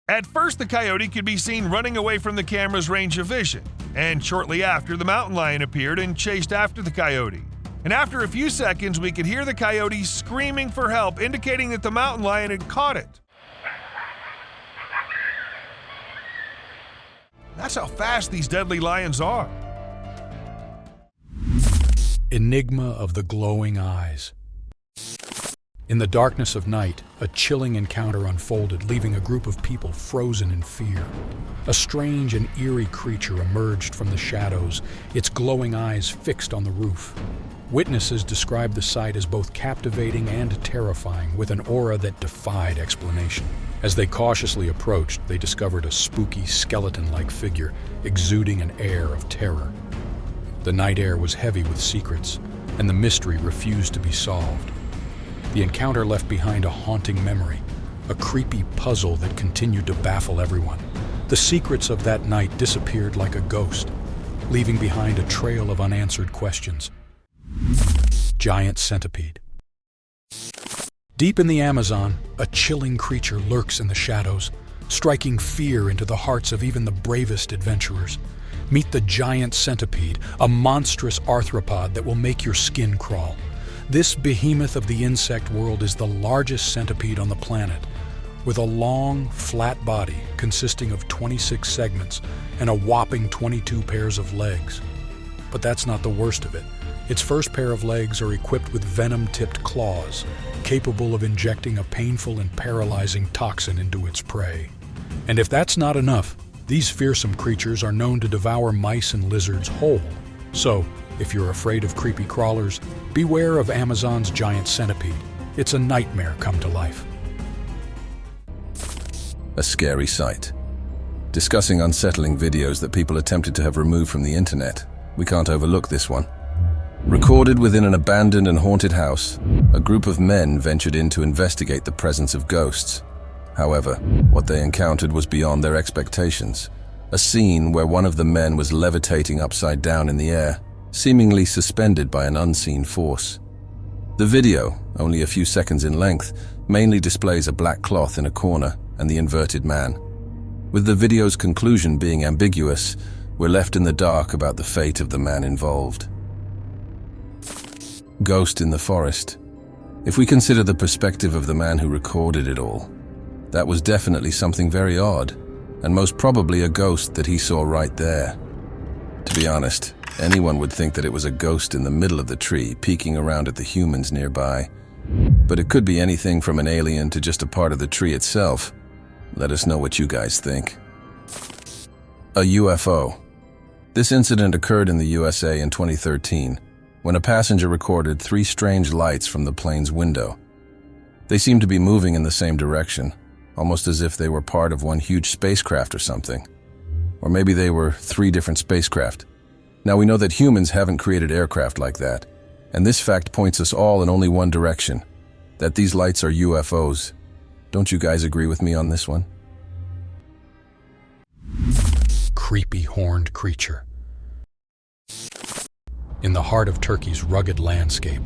At first, the coyote could be seen running away from the camera's range of vision, and shortly after, the mountain lion appeared and chased after the coyote. And after a few seconds, we could hear the coyote screaming for help, indicating that the mountain lion had caught it. That's how fast these deadly lions are. Enigma of the glowing eyes. In the darkness of night, a chilling encounter unfolded, leaving a group of people frozen in fear. A strange and eerie creature emerged from the shadows, its glowing eyes fixed on the roof. Witnesses described the sight as both captivating and terrifying, with an aura that defied explanation. As they cautiously approached, they discovered a spooky, skeleton-like figure, exuding an air of terror. The night air was heavy with secrets, and the mystery refused to be solved. The encounter left behind a haunting memory, a creepy puzzle that continued to baffle everyone. The secrets of that night disappeared like a ghost, leaving behind a trail of unanswered questions. Giant centipede. Deep in the Amazon, a chilling creature lurks in the shadows, striking fear into the hearts of even the bravest adventurers. Meet the giant centipede, a monstrous arthropod that will make your skin crawl. This behemoth of the insect world is the largest centipede on the planet, with a long, flat body consisting of 26 segments and a whopping 22 pairs of legs. But that's not the worst of it. Its first pair of legs are equipped with venom-tipped claws, capable of injecting a painful and paralyzing toxin into its prey. And if that's not enough, these fearsome creatures are known to devour mice and lizards whole. So, if you're afraid of creepy crawlers, beware of Amazon's giant centipede. It's a nightmare come to life. A scary sight. Discussing unsettling videos that people attempted to have removed from the internet, we can't overlook this one. Recorded within an abandoned and haunted house, a group of men ventured in to investigate the presence of ghosts. However, what they encountered was beyond their expectations. A scene where one of the men was levitating upside down in the air, seemingly suspended by an unseen force. The video, only a few seconds in length, mainly displays a black cloth in a corner and the inverted man. With the video's conclusion being ambiguous, we're left in the dark about the fate of the man involved. Ghost in the forest. If we consider the perspective of the man who recorded it all, that was definitely something very odd, and most probably a ghost that he saw right there. To be honest, anyone would think that it was a ghost in the middle of the tree, peeking around at the humans nearby. But it could be anything from an alien to just a part of the tree itself. Let us know what you guys think. A UFO. This incident occurred in the USA in 2013, when a passenger recorded 3 strange lights from the plane's window. They seemed to be moving in the same direction, almost as if they were part of one huge spacecraft or something. Or maybe they were 3 different spacecraft. Now we know that humans haven't created aircraft like that, and this fact points us all in only one direction, that these lights are UFOs. Don't you guys agree with me on this one? Creepy horned creature. In the heart of Turkey's rugged landscape,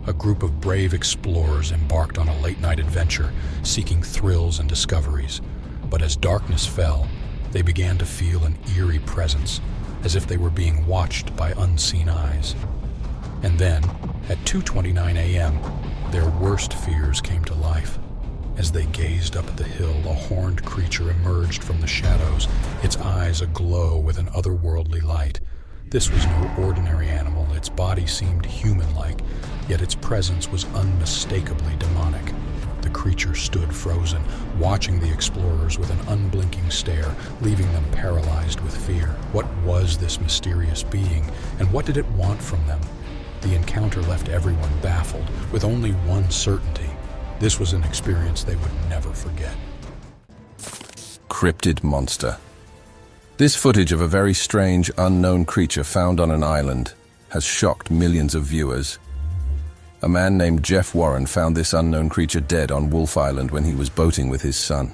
a group of brave explorers embarked on a late-night adventure, seeking thrills and discoveries. But as darkness fell, they began to feel an eerie presence, as if they were being watched by unseen eyes. And then, at 2:29 a.m., their worst fears came to life. As they gazed up at the hill, a horned creature emerged from the shadows, its eyes aglow with an otherworldly light. This was no ordinary animal. Its body seemed human-like, yet its presence was unmistakably demonic. The creature stood frozen, watching the explorers with an unblinking stare, leaving them paralyzed with fear. What was this mysterious being, and what did it want from them? The encounter left everyone baffled, with only one certainty. This was an experience they would never forget. Cryptid monster. This footage of a very strange, unknown creature found on an island has shocked millions of viewers. A man named Jeff Warren found this unknown creature dead on Wolf Island when he was boating with his son.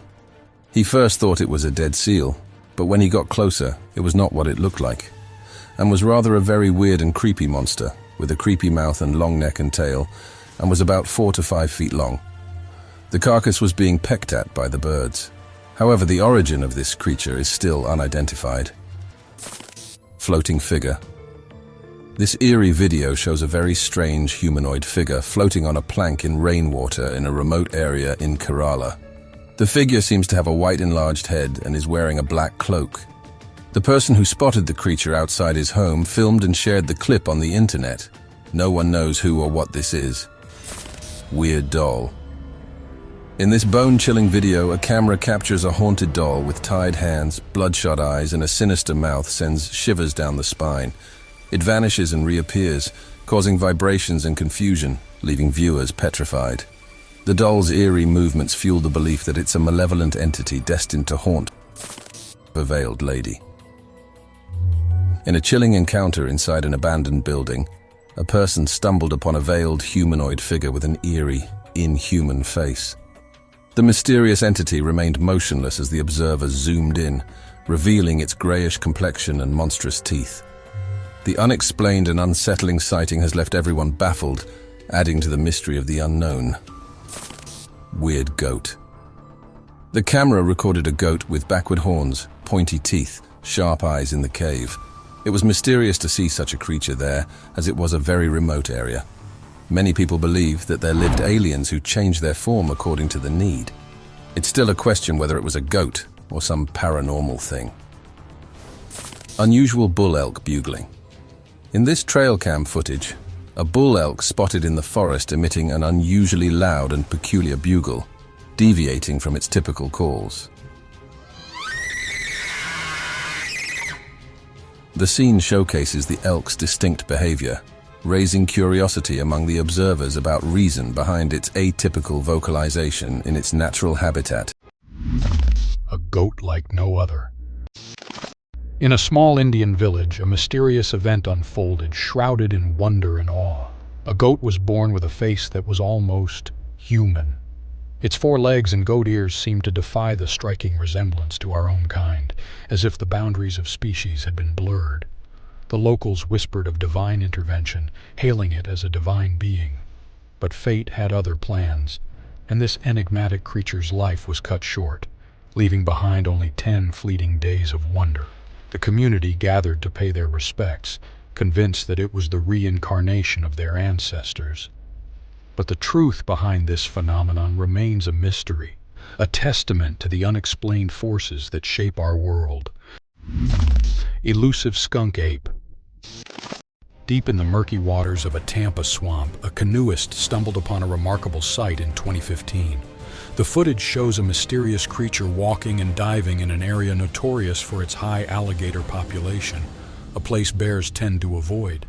He first thought it was a dead seal, but when he got closer, it was not what it looked like, and was rather a very weird and creepy monster, with a creepy mouth and long neck and tail, and was about 4 to 5 feet long. The carcass was being pecked at by the birds. However, the origin of this creature is still unidentified. Floating figure. This eerie video shows a very strange humanoid figure floating on a plank in rainwater in a remote area in Kerala. The figure seems to have a white enlarged head and is wearing a black cloak. The person who spotted the creature outside his home filmed and shared the clip on the internet. No one knows who or what this is. Weird doll. In this bone-chilling video, a camera captures a haunted doll with tied hands, bloodshot eyes, and a sinister mouth sends shivers down the spine. It vanishes and reappears, causing vibrations and confusion, leaving viewers petrified. The doll's eerie movements fuel the belief that it's a malevolent entity destined to haunt a veiled lady. In a chilling encounter inside an abandoned building, a person stumbled upon a veiled humanoid figure with an eerie, inhuman face. The mysterious entity remained motionless as the observers zoomed in, revealing its grayish complexion and monstrous teeth. The unexplained and unsettling sighting has left everyone baffled, adding to the mystery of the unknown. Weird goat. The camera recorded a goat with backward horns, pointy teeth, sharp eyes in the cave. It was mysterious to see such a creature there, as it was a very remote area. Many people believe that there lived aliens who changed their form according to the need. It's still a question whether it was a goat or some paranormal thing. Unusual bull elk bugling. In this trail cam footage, a bull elk spotted in the forest emitting an unusually loud and peculiar bugle, deviating from its typical calls. The scene showcases the elk's distinct behavior, raising curiosity among the observers about reason behind its atypical vocalization in its natural habitat. A goat like no other. In a small Indian village, a mysterious event unfolded, shrouded in wonder and awe. A goat was born with a face that was almost human. Its 4 legs and goat ears seemed to defy the striking resemblance to our own kind, as if the boundaries of species had been blurred. The locals whispered of divine intervention, hailing it as a divine being. But fate had other plans, and this enigmatic creature's life was cut short, leaving behind only 10 fleeting days of wonder. The community gathered to pay their respects, convinced that it was the reincarnation of their ancestors. But the truth behind this phenomenon remains a mystery, a testament to the unexplained forces that shape our world. Elusive skunk ape. Deep in the murky waters of a Tampa swamp, a canoeist stumbled upon a remarkable sight in 2015. The footage shows a mysterious creature walking and diving in an area notorious for its high alligator population, a place bears tend to avoid.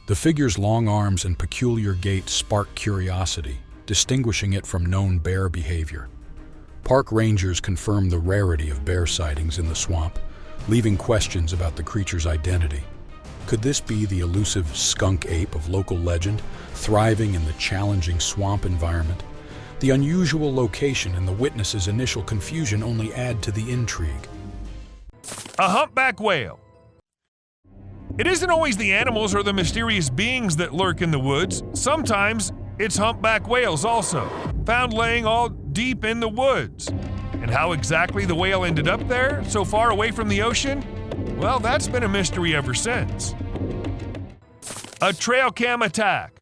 The figure's long arms and peculiar gait spark curiosity, distinguishing it from known bear behavior. Park rangers confirm the rarity of bear sightings in the swamp, leaving questions about the creature's identity. Could this be the elusive skunk ape of local legend, thriving in the challenging swamp environment? The unusual location and the witnesses' initial confusion only add to the intrigue. A humpback whale. It isn't always the animals or the mysterious beings that lurk in the woods. Sometimes it's humpback whales also, found laying all deep in the woods. And how exactly the whale ended up there, so far away from the ocean? Well, that's been a mystery ever since. A trail cam attack.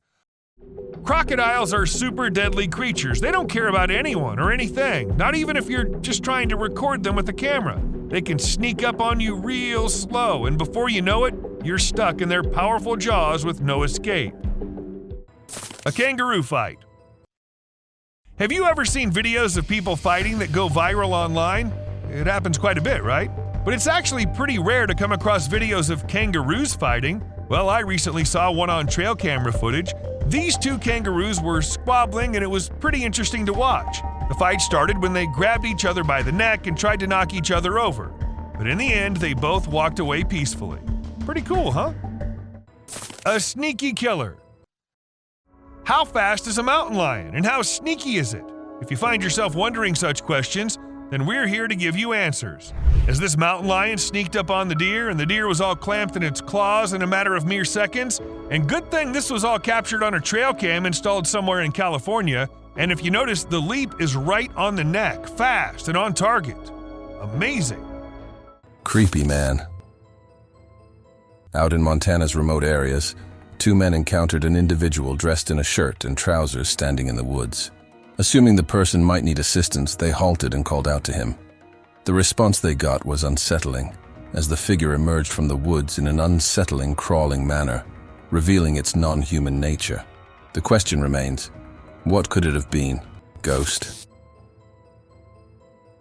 Crocodiles are super deadly creatures. They don't care about anyone or anything, not even if you're just trying to record them with a camera. They can sneak up on you real slow, and before you know it, you're stuck in their powerful jaws with no escape. A kangaroo fight. Have you ever seen videos of people fighting that go viral online? It happens quite a bit, right? But it's actually pretty rare to come across videos of kangaroos fighting. Well, I recently saw one on trail camera footage. These two kangaroos were squabbling, and it was pretty interesting to watch. The fight started when they grabbed each other by the neck and tried to knock each other over. But in the end, they both walked away peacefully. Pretty cool, huh? A sneaky killer. How fast is a mountain lion, and how sneaky is it? If you find yourself wondering such questions, then we're here to give you answers. As this mountain lion sneaked up on the deer, and the deer was all clamped in its claws in a matter of mere seconds, and good thing this was all captured on a trail cam installed somewhere in California, and if you notice, the leap is right on the neck, fast and on target. Amazing. Creepy, man. Out in Montana's remote areas, two men encountered an individual dressed in a shirt and trousers standing in the woods. Assuming the person might need assistance, they halted and called out to him. The response they got was unsettling, as the figure emerged from the woods in an unsettling, crawling manner, revealing its non-human nature. The question remains, what could it have been? Ghost?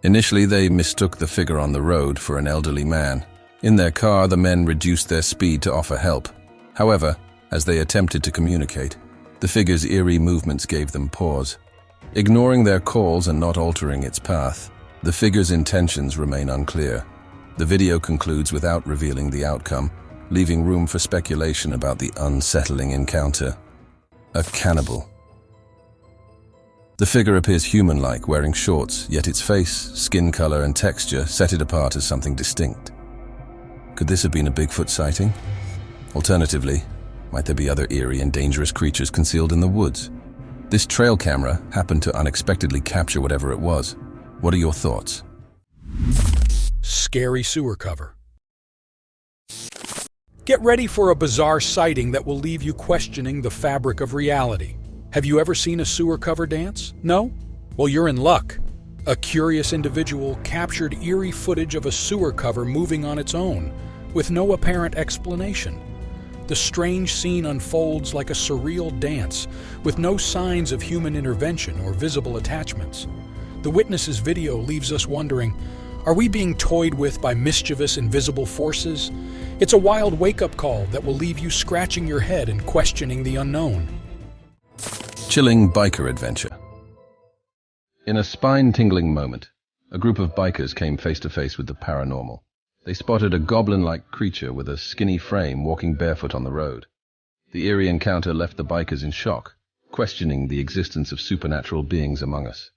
Initially, they mistook the figure on the road for an elderly man. In their car, the men reduced their speed to offer help. However, as they attempted to communicate, the figure's eerie movements gave them pause. Ignoring their calls and not altering its path, the figure's intentions remain unclear. The video concludes without revealing the outcome, leaving room for speculation about the unsettling encounter. A cannibal. The figure appears human-like, wearing shorts, yet its face, skin color, and texture set it apart as something distinct. Could this have been a Bigfoot sighting? Alternatively, might there be other eerie and dangerous creatures concealed in the woods? This trail camera happened to unexpectedly capture whatever it was. What are your thoughts? Scary sewer cover. Get ready for a bizarre sighting that will leave you questioning the fabric of reality. Have you ever seen a sewer cover dance? No? Well, you're in luck. A curious individual captured eerie footage of a sewer cover moving on its own, with no apparent explanation. The strange scene unfolds like a surreal dance, with no signs of human intervention or visible attachments. The witness's video leaves us wondering, are we being toyed with by mischievous invisible forces? It's a wild wake-up call that will leave you scratching your head and questioning the unknown. Chilling biker adventure. In a spine-tingling moment, a group of bikers came face-to-face with the paranormal. They spotted a goblin-like creature with a skinny frame walking barefoot on the road. The eerie encounter left the bikers in shock, questioning the existence of supernatural beings among us.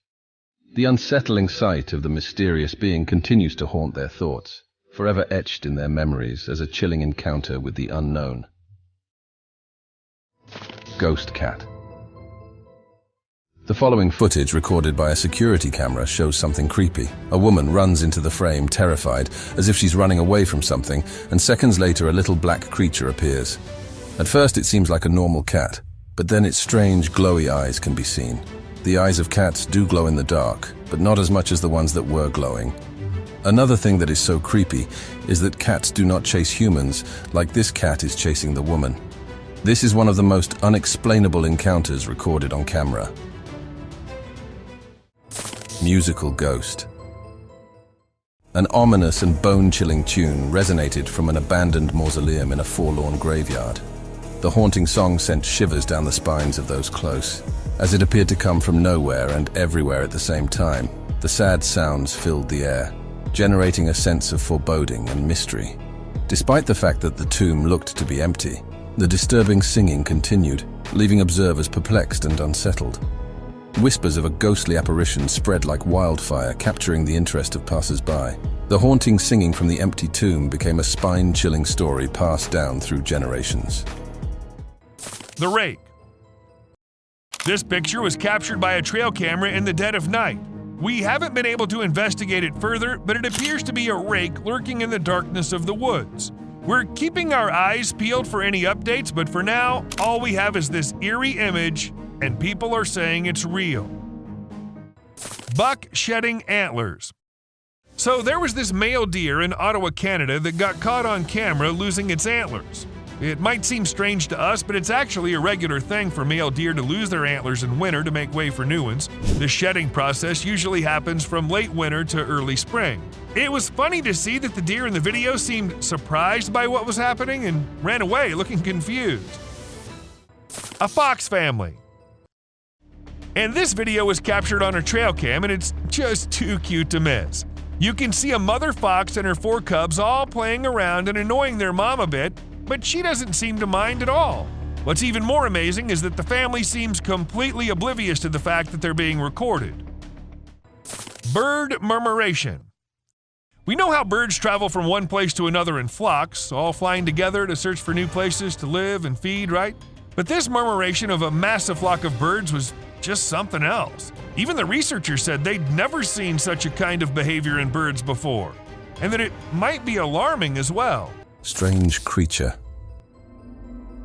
The unsettling sight of the mysterious being continues to haunt their thoughts, forever etched in their memories as a chilling encounter with the unknown. Ghost cat. The following footage, recorded by a security camera, shows something creepy. A woman runs into the frame, terrified, as if she's running away from something, and seconds later a little black creature appears. At first it seems like a normal cat, but then its strange, glowy eyes can be seen. The eyes of cats do glow in the dark, but not as much as the ones that were glowing. Another thing that is so creepy is that cats do not chase humans, like this cat is chasing the woman. This is one of the most unexplainable encounters recorded on camera. Musical ghost. An ominous and bone-chilling tune resonated from an abandoned mausoleum in a forlorn graveyard. The haunting song sent shivers down the spines of those close, as it appeared to come from nowhere and everywhere at the same time. The sad sounds filled the air, generating a sense of foreboding and mystery. Despite the fact that the tomb looked to be empty, the disturbing singing continued, leaving observers perplexed and unsettled. Whispers of a ghostly apparition spread like wildfire, capturing the interest of passers-by. The haunting singing from the empty tomb became a spine-chilling story passed down through generations. The rake. This picture was captured by a trail camera in the dead of night. We haven't been able to investigate it further, but it appears to be a rake lurking in the darkness of the woods. We're keeping our eyes peeled for any updates, but for now, all we have is this eerie image, and people are saying it's real. Buck shedding antlers. So there was this male deer in Ottawa, Canada that got caught on camera losing its antlers. It might seem strange to us, but it's actually a regular thing for male deer to lose their antlers in winter to make way for new ones. The shedding process usually happens from late winter to early spring. It was funny to see that the deer in the video seemed surprised by what was happening and ran away looking confused. A fox family. And this video was captured on a trail cam, and it's just too cute to miss. You can see a mother fox and her 4 cubs all playing around and annoying their mom a bit, but she doesn't seem to mind at all. What's even more amazing is that the family seems completely oblivious to the fact that they're being recorded. Bird murmuration. We know how birds travel from one place to another in flocks, all flying together to search for new places to live and feed, right? But this murmuration of a massive flock of birds was just something else. Even the researchers said they'd never seen such a kind of behavior in birds before, and that it might be alarming as well. Strange creature.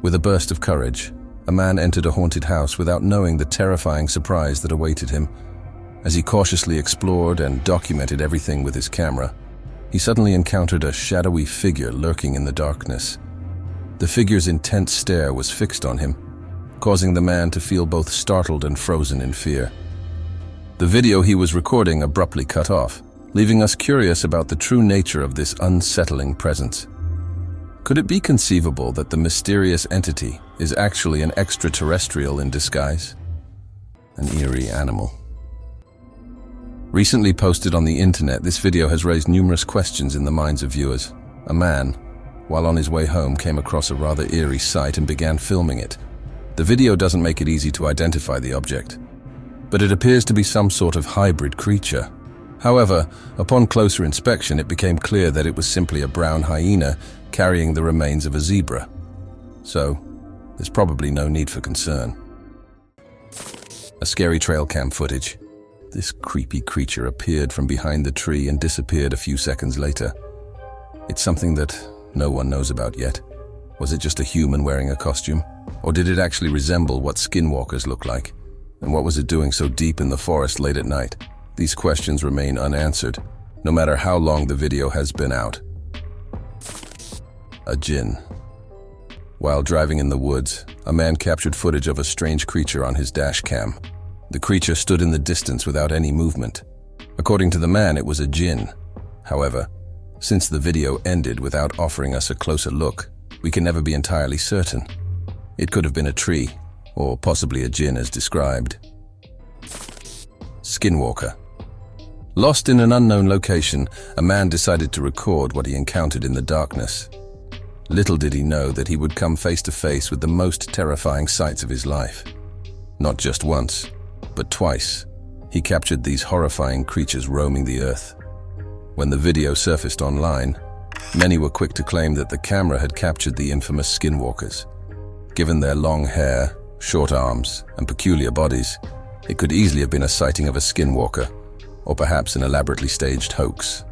With a burst of courage, a man entered a haunted house without knowing the terrifying surprise that awaited him. As he cautiously explored and documented everything with his camera, he suddenly encountered a shadowy figure lurking in the darkness. The figure's intense stare was fixed on him, causing the man to feel both startled and frozen in fear. The video he was recording abruptly cut off, leaving us curious about the true nature of this unsettling presence. Could it be conceivable that the mysterious entity is actually an extraterrestrial in disguise? An eerie animal. Recently posted on the internet, this video has raised numerous questions in the minds of viewers. A man, while on his way home, came across a rather eerie sight and began filming it. The video doesn't make it easy to identify the object, but it appears to be some sort of hybrid creature. However, upon closer inspection, it became clear that it was simply a brown hyena carrying the remains of a zebra. So, there's probably no need for concern. A scary trail cam footage. This creepy creature appeared from behind the tree and disappeared a few seconds later. It's something that no one knows about yet. Was it just a human wearing a costume? Or did it actually resemble what skinwalkers look like? And what was it doing so deep in the forest late at night? These questions remain unanswered, no matter how long the video has been out. A jinn. While driving in the woods, a man captured footage of a strange creature on his dash cam. The creature stood in the distance without any movement. According to the man, it was a jinn. However, since the video ended without offering us a closer look, we can never be entirely certain. It could have been a tree, or possibly a jinn as described. Skinwalker. Lost in an unknown location, a man decided to record what he encountered in the darkness. Little did he know that he would come face to face with the most terrifying sights of his life. Not just once, but twice, he captured these horrifying creatures roaming the earth. When the video surfaced online, many were quick to claim that the camera had captured the infamous skinwalkers. Given their long hair, short arms, and peculiar bodies, it could easily have been a sighting of a skinwalker, or perhaps an elaborately staged hoax.